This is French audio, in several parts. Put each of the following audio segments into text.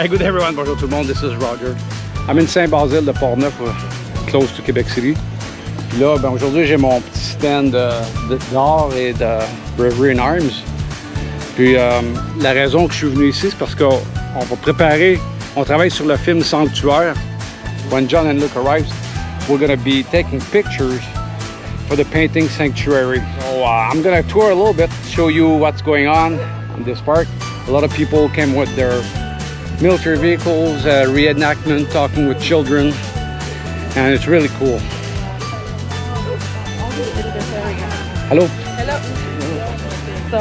Hey, good everyone, bonjour tout le monde, this is Roger. I'm in Saint-Basile de Portneuf, close to Québec City. Puis là, ben, aujourd'hui, j'ai mon petit stand d'art et de Bravery in Arms. Puis la raison que je suis venu ici, c'est parce qu'on va préparer, on travaille sur le film Sanctuaire. When John and Luke arrive, we're going to be taking pictures for the painting Sanctuary. So I'm going to tour a little bit, show you what's going on in this park. A lot of people came with their military vehicles, reenactment, talking with children, and it's really cool. Hello. Hello. So,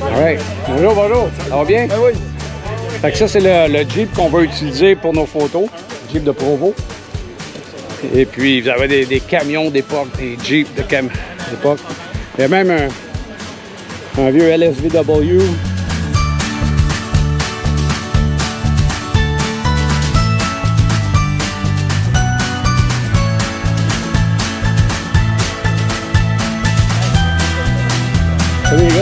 All right. Bonjour, bonjour. Ça va bien? Oui. Fait que ça, c'est le Jeep qu'on va utiliser pour nos photos. Jeep de Provo. Et puis, vous avez des camions d'époque, des Jeeps d'époque. Il y a même un vieux LSVW. Salut les gars!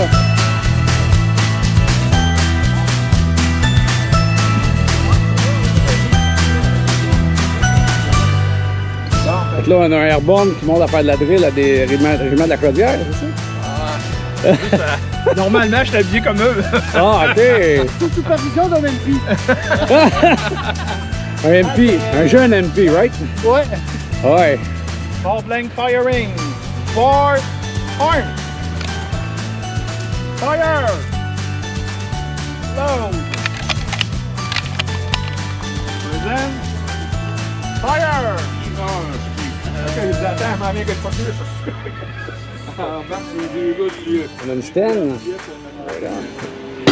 Fait que là, on a un airborne qui monte à faire de la drill à des régiments de la Chaudière, c'est ça? Normalement, je suis habillé comme eux. Ah, ok! Sous supervision d'un MP. Un MP, un jeune MP, right? Ouais. Ouais. Ball blank firing. For arm. Fire. Low. Present. Fire. Ok, ils attendent, ma mère, pas plus. On a une stand.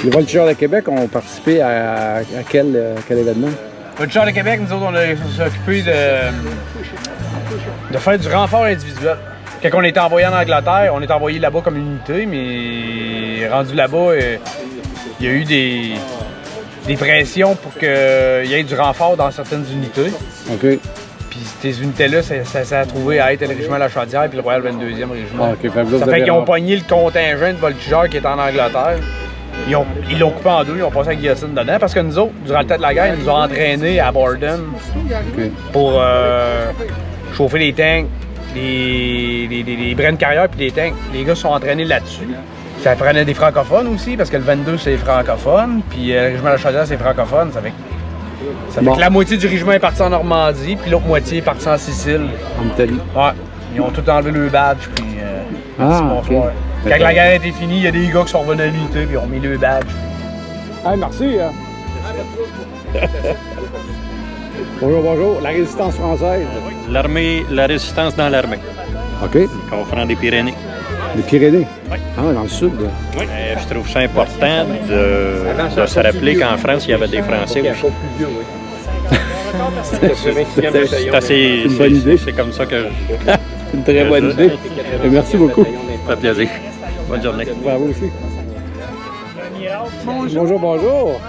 Les Voltigeurs de Québec ont participé à quel événement? Le Voltigeurs de Québec, nous autres, on s'est occupé de faire du renfort individuel. Quand on était envoyé en Angleterre, on est envoyé là-bas comme unité, mais rendu là-bas, il y a eu des pressions pour qu'il y ait du renfort dans certaines unités. OK. Puis ces unités-là, ça s'est trouvé à être le régiment La Chaudière puis le Royal 22e régiment. Ah, OK. Ça fait qu'ils ont pogné le contingent de voltigeurs qui était en Angleterre. Ils l'ont coupé en deux, ils ont passé la guillotine dedans. Parce que nous autres, durant le temps de la guerre, ils nous ont entraînés à Borden pour chauffer les tanks, les brins de carrière puis les tanks. Les gars se sont entraînés là-dessus. Ça prenait des francophones aussi, parce que le 22 c'est francophone, puis le régiment La Chaudière c'est francophone. Ça fait que la moitié du régiment est parti en Normandie, puis l'autre moitié est parti en Sicile. En Italie. Ouais. Ils ont tout enlevé le badge, puis bonsoir. Quand la guerre était finie, il y a des gars qui sont revenus à l'unité, puis ils ont mis le badge. Hey, merci. Bonjour, bonjour. La résistance française. L'armée, la résistance dans l'armée. OK. Confront des Pyrénées. Les Pyrénées? Oui. Ah, dans le sud. Oui. Je trouve ça important de se rappeler qu'en France, il y avait des Français aussi. C'est assez... une bonne idée. C'est comme ça que... C'est une très bonne idée. Et merci beaucoup. Ça fait plaisir. Bonne journée. À vous aussi. Bonjour, bonjour.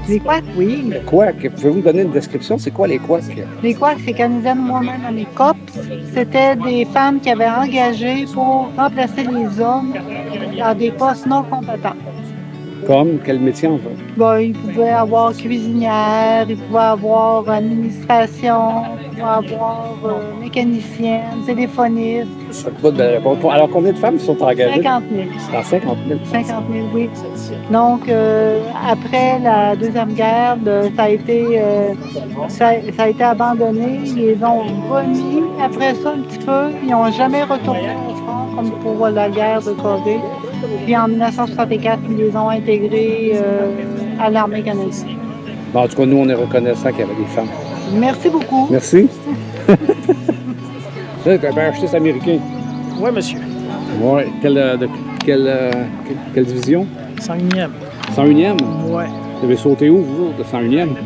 Les couacs, oui. Les couacs, pouvez-vous me donner une description? C'est quoi les couacs? Les couacs, c'est quand nous disais moi-même dans les COPS, c'était des femmes qui avaient engagé pour remplacer les hommes dans des postes non compétents. Comme? Quel métier en fait? Bon, ils pouvaient avoir cuisinière, ils pouvaient avoir administration, ils pouvaient avoir mécanicienne, téléphoniste. Ça te va de réponse. Alors, combien de femmes sont engagées? 50 000. Dans 50 000. 50 000, oui. Donc, après la Deuxième Guerre, ça a été abandonné. Ils les ont remis après ça un petit peu. Ils n'ont jamais retourné au front, comme pour la guerre de Corée. Puis en 1964, ils les ont intégrés à l'armée canadienne. Bon, en tout cas, nous, on est reconnaissants qu'il y avait des femmes. Merci beaucoup. Merci. Tu avais acheté cet américain. Oui, monsieur. Oui. Quelle division? 101e. 101e? Ouais. Vous avez sauté où, vous, de 101e?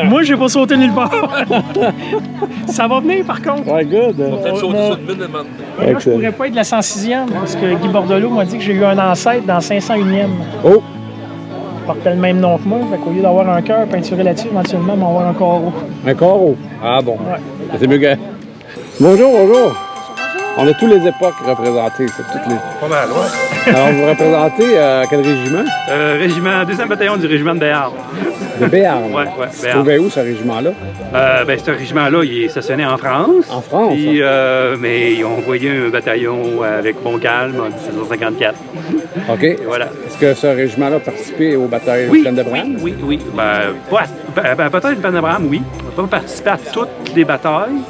Moi, j'ai pas sauté nulle part. Ça va venir, par contre. Ouais, good. Moi, je pourrais pas être de la 106e, parce que Guy Bordelot m'a dit que j'ai eu un ancêtre dans 501e. Oh! Il portait le même nom que moi, fait qu'au lieu d'avoir un cœur peinturé là-dessus, éventuellement, on va avoir un carreau. Un carreau? Ah bon. Ouais. C'est mieux que... Bonjour, bonjour. On a toutes les époques représentées. C'est toutes les... Pas mal, ouais. Alors, vous représentez quel régiment? Régiment, 2e bataillon du régiment de Béarn. De Béarn? Ouais, Tu Béarn. trouvais où, ce régiment-là? Ce régiment-là, il est stationné en France. En France? Puis, mais ils ont envoyé un bataillon avec Montcalm en 1754. OK. Et voilà. Est-ce que ce régiment-là a participé aux batailles Oui, de Plaine de Bram? oui. Bataille de Plaine de Bram, oui. On n'a pas participé à toutes les batailles.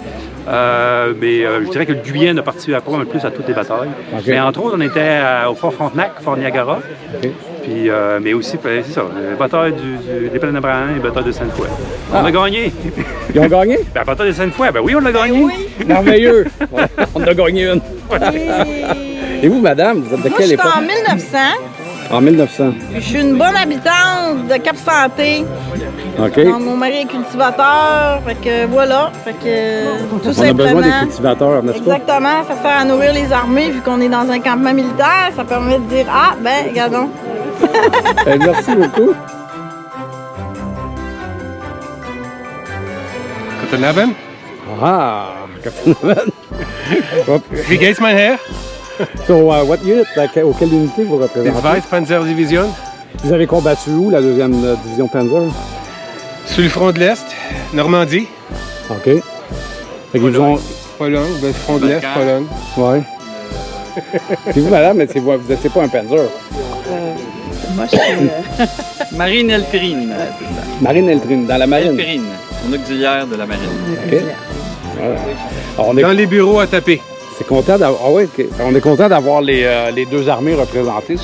Mais je dirais que le Guyenne a participé pas mal plus à toutes les batailles. Okay. Mais entre autres, on était au Fort Frontenac, Fort Niagara. OK. Puis, mais aussi, c'est ça, la bataille des Plaines de Bram et la bataille de Sainte-Foy. On a gagné. Ils ont gagné? La bataille de Sainte-Foy, ben oui, on l'a gagné. Merveilleux! On en a gagné une. Et vous, madame, vous êtes de Moi, je quelle suis époque? en 1900. En 1900. Puis je suis une bonne habitante de Cap-Santé. OK. Donc, mon mari est cultivateur. Fait que voilà. Fait que tout On a simplement. besoin des cultivateurs, n'est-ce pas? Exactement. Ça sert à nourrir les armées vu qu'on est dans un campement militaire. Ça permet de dire ah, ben, regardons. Merci beaucoup. Captain Naben? Ah, Captain Naben. Wie geht's, mein Herr? So, what unit, quelle unité vous Die représentez? 2 Panzerdivision. Vous avez combattu où, la 2e division Panzer? Sur le front de l'Est, Normandie. OK. Fait qu'ils ont... Pologne, ben, front de l'Est, Pologne. Ouais. Et vous, madame, vous n'étiez pas un Panzer? Moi, je suis Marine Elpérine, c'est ça. Marine Eltrine, dans la marine? Elpérine, mon auxiliaire de la marine. OK. Voilà. Alors, on est, Dans les bureaux à taper. c'est content d'avoir... Ah ouais, OK. On est content d'avoir les deux armées représentées.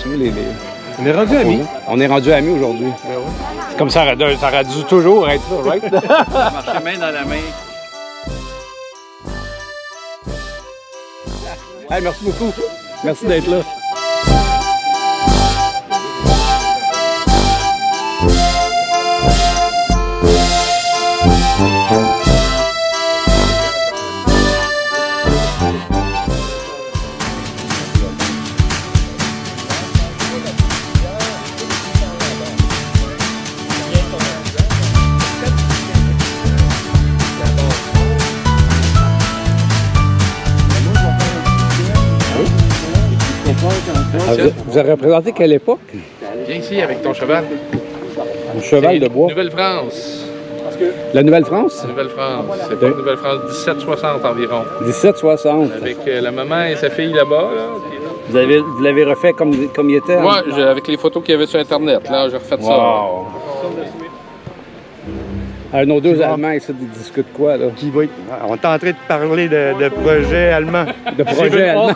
On est rendu amis. On est rendu amis aujourd'hui. C'est comme ça aurait dû toujours être ça, right? On marchait main dans la main. Hey, merci beaucoup. Merci d'être là. Vous avez représenté quelle époque? Viens ici avec ton cheval. Un cheval de bois. Nouvelle-France. La Nouvelle-France? Nouvelle-France. C'est pas Nouvelle-France, 1760 environ. 1760. Avec la maman et sa fille là-bas. Là, Vous l'avez refait comme il était? hein? ouais, avec les photos qu'il y avait sur Internet. Là, j'ai refait ça. Wow. Alors, nos deux Allemands, ici, ils discutent quoi, là? On est en train de parler de projets allemands. De projet allemand.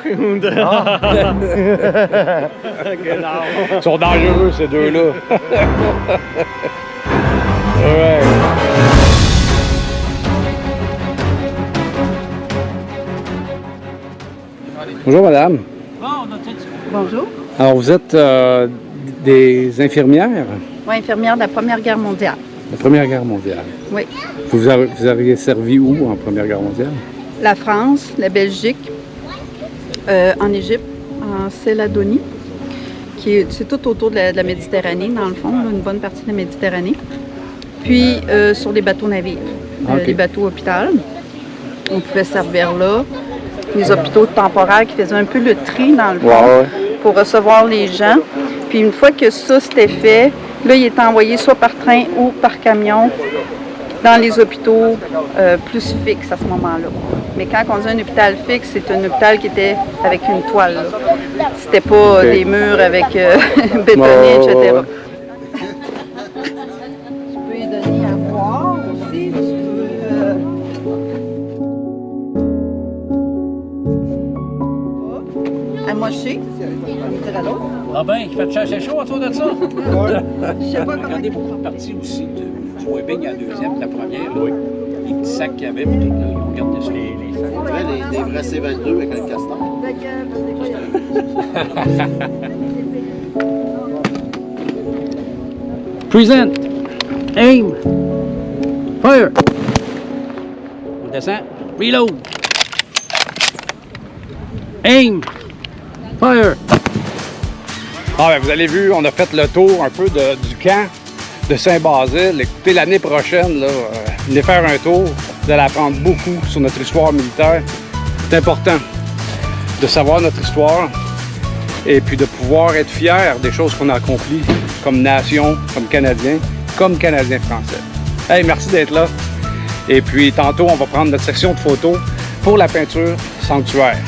Ils sont dangereux, ces deux-là. Ouais. Bonjour, madame. Bonjour. Alors, vous êtes des infirmières? Oui, infirmière de la Première Guerre mondiale. La Première Guerre mondiale. Oui. Vous aviez servi où en Première Guerre mondiale? La France, la Belgique, en Égypte, en Céladonie, c'est tout autour de la Méditerranée, dans le fond, là, une bonne partie de la Méditerranée. Puis sur les bateaux navires, OK. les bateaux hôpital. On pouvait servir là. Les hôpitaux temporaires qui faisaient un peu le tri, dans le fond, pour recevoir les gens. Puis une fois que ça c'était fait, là, il est envoyé soit par train ou par camion dans les hôpitaux plus fixes à ce moment-là. Mais quand on dit un hôpital fixe, c'est un hôpital qui était avec une toile. Là. C'était pas des murs avec bétonnés, etc. Tu peux y donner à boire aussi. Tu peux amocher, on dirait l'autre. Ah ben, il fait chercher chaud autour de ça. Je sais pas comment. Regardez beaucoup de parties aussi du Webing à la deuxième, la première. Là. Les petits sacs qu'il y avait, puis tout là, ils ont gardé ça. Des vrais C22 avec un castor. Present. Aim. Fire. On descend. Reload. Aim. Fire. Ah, ben, vous avez vu, on a fait le tour un peu du camp de Saint-Basile. Écoutez, l'année prochaine, là, venez faire un tour. Vous allez apprendre beaucoup sur notre histoire militaire. C'est important. de savoir notre histoire et puis de pouvoir être fiers des choses qu'on a accomplies comme nation, comme Canadiens français. Hey, merci d'être là. Et puis tantôt, on va prendre notre section de photos pour la peinture sanctuaire.